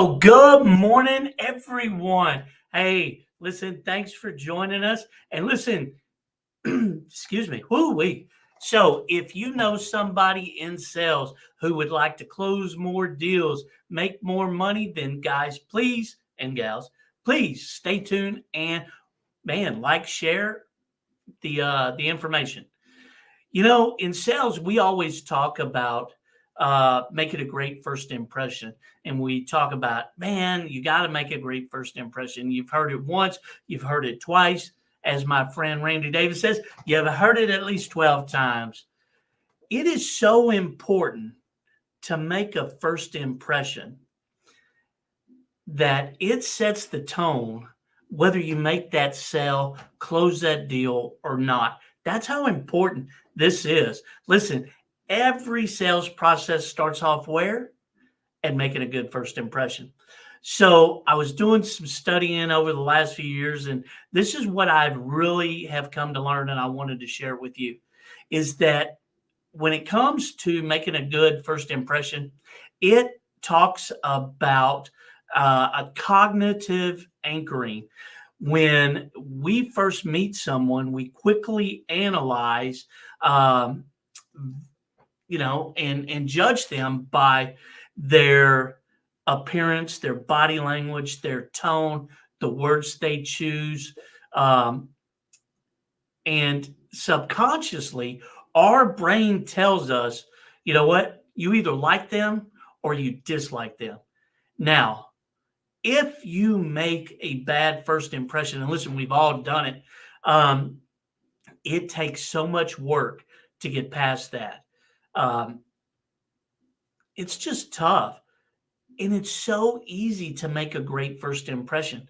Well, good morning, everyone. Hey, listen, thanks for joining us. And listen, excuse me, whoo-wee. So if you know somebody in sales who would like to close more deals, make more money, then guys, please, and gals, please stay tuned and share the information. You know, in sales, we always talk about making a great first impression. And we talk about, man, you got to make a great first impression. You've heard it once, you've heard it twice. As my friend Randy Davis says, you have heard it at least 12 times. It is so important to make a first impression that it sets the tone whether you make that sale, close that deal or not. That's how important this is. Listen, every sales process starts off where? And making a good first impression. So I was doing some studying over the last few years, and this is what I really have come to learn, and I wanted to share with you, is that when it comes to making a good first impression, it talks about a cognitive anchoring. When we first meet someone, we quickly analyze, and judge them by their appearance, their body language, their tone, the words they choose. And subconsciously, our brain tells us, you know what, you either like them or you dislike them. Now, if you make a bad first impression, and listen, we've all done it, it takes so much work to get past that. It's just tough. And it's so easy to make a great first impression.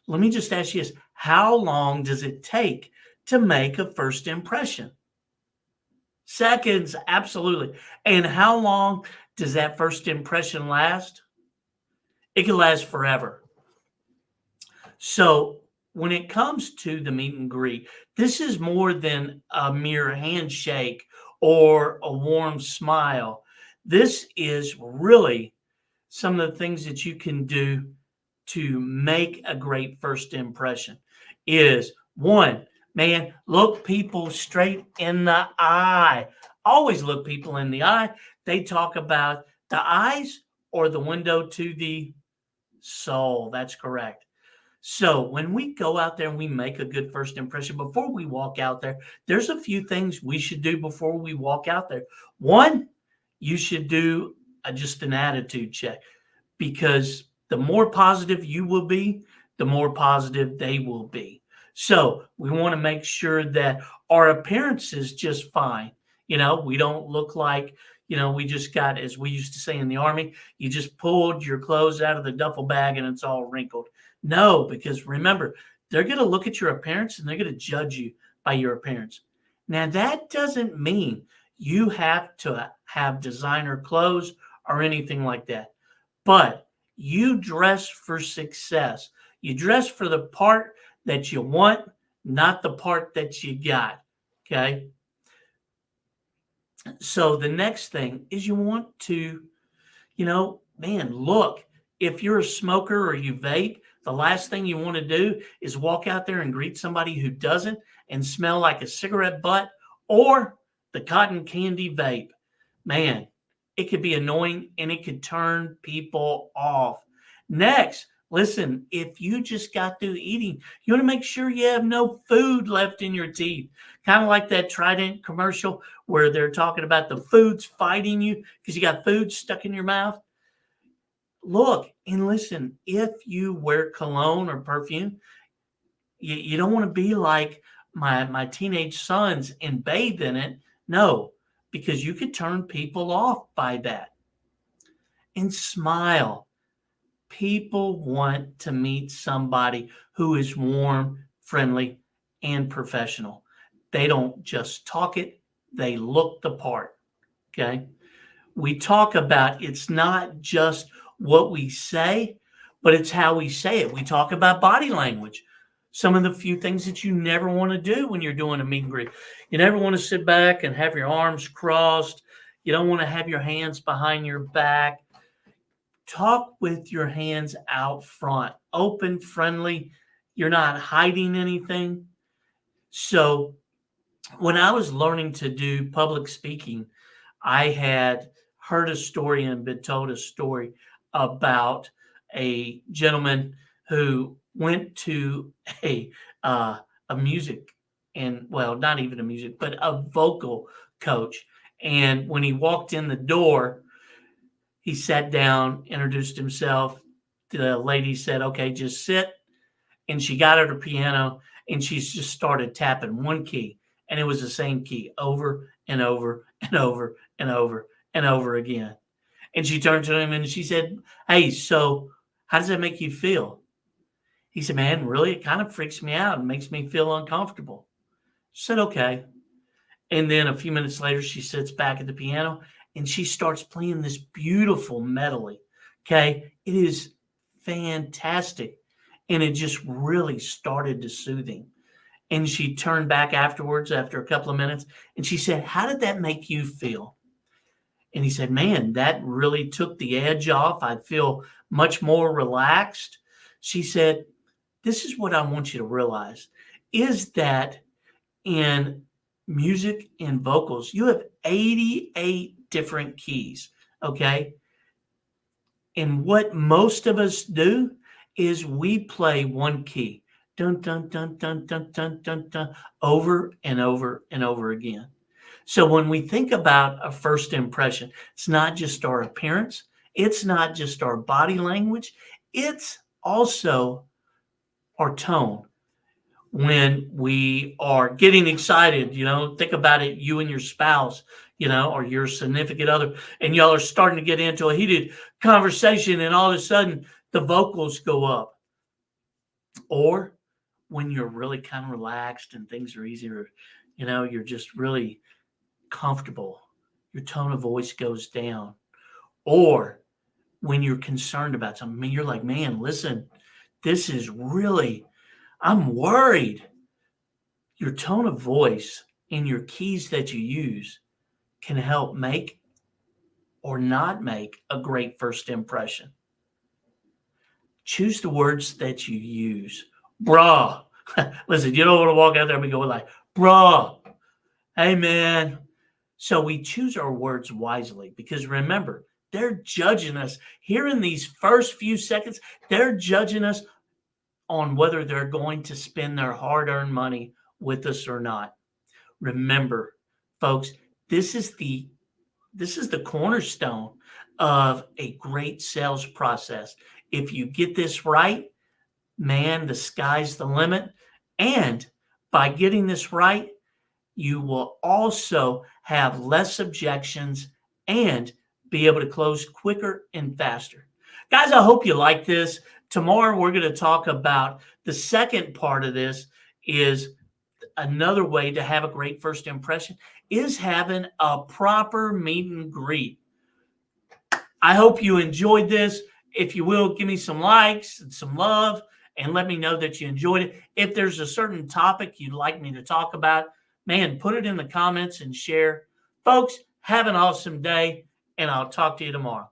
Let me just ask you this. How long does it take to make a first impression? Seconds, absolutely. And how long does that first impression last? It can last forever. So when it comes to the meet and greet, this is more than a mere handshake or a warm smile. This is really some of the things that you can do to make a great first impression. Is one, man, look people straight in the eye. Always look people in the eye. They talk about the eyes or the window to the soul. That's correct. So when we go out there and we make a good first impression, before we walk out there, there's a few things we should do before we walk out there. One, you should do just an attitude check, because the more positive you will be, the more positive they will be. So we want to make sure that our appearance is just fine. You know, we don't look like, we just got, as we used to say in the Army, you just pulled your clothes out of the duffel bag and it's all wrinkled. No, because remember, they're going to look at your appearance and they're going to judge you by your appearance. Now, that doesn't mean you have to have designer clothes or anything like that. But you dress for success. You dress for the part that you want, not the part that you got. Okay? So the next thing is you want to, look, if you're a smoker or you vape, the last thing you want to do is walk out there and greet somebody who doesn't and smell like a cigarette butt or the cotton candy vape. Man, it could be annoying and it could turn people off. Next, listen, if you just got through eating, you want to make sure you have no food left in your teeth. Kind of like that Trident commercial where they're talking about the food's fighting you because you got food stuck in your mouth. Look and listen, if you wear cologne or perfume, you don't want to be like my teenage sons and bathe in it. No, because you could turn people off by that. And smile. People want to meet somebody who is warm, friendly, and professional. They don't just talk it, they look the part. Okay? We talk about it's not just what we say, but it's how we say it. We talk about body language. Some of the few things that you never want to do when you're doing a meet and greet. You never want to sit back and have your arms crossed. You don't want to have your hands behind your back. Talk with your hands out front, open, friendly. You're not hiding anything. So when I was learning to do public speaking, I had heard a story and been told a story about a gentleman who went to a uh, a music and well, not even a music, but a vocal coach. And when he walked in the door, he sat down, introduced himself. The lady said, "Okay, just sit." And she got her piano and she just started tapping one key, and it was the same key over and over and over and over and over again. And she turned to him and she said, "Hey, so how does that make you feel?" He said, "Man, really, it kind of freaks me out and makes me feel uncomfortable." She said, "Okay." And then a few minutes later, she sits back at the piano and she starts playing this beautiful medley. Okay. It is fantastic. And it just really started to soothe him. And she turned back afterwards after a couple of minutes and she said, "How did that make you feel?" And he said, "Man, that really took the edge off. I feel much more relaxed." She said, "This is what I want you to realize is that in music and vocals, you have 88 different keys. Okay. And what most of us do is we play one key, dun, dun, dun, dun, dun, dun, dun, dun, over and over and over again. So when we think about a first impression, it's not just our appearance, it's not just our body language, it's also our tone. When we are getting excited, think about it, you and your spouse, or your significant other, and y'all are starting to get into a heated conversation, and all of a sudden the vocals go up. Or when you're really kind of relaxed and things are easier, you're just really comfortable, your tone of voice goes down. Or when you're concerned about something, I mean, you're like, "Man, listen, this is really, I'm worried." Your tone of voice and your keys that you use can help make or not make a great first impression. Choose the words that you use. Bruh. Listen, you don't want to walk out there and go like, "Bruh, hey man." So we choose our words wisely because remember, they're judging us here in these first few seconds. They're judging us on whether they're going to spend their hard-earned money with us or not. Remember, folks, this is the cornerstone of a great sales process. If you get this right, man, the sky's the limit. And by getting this right, you will also have less objections and be able to close quicker and faster. Guys, I hope you like this. Tomorrow we're going to talk about the second part of this is another way to have a great first impression is having a proper meet and greet. I hope you enjoyed this. If you will, give me some likes and some love and let me know that you enjoyed it. If there's a certain topic you'd like me to talk about, man, put it in the comments and share. Folks, have an awesome day, and I'll talk to you tomorrow.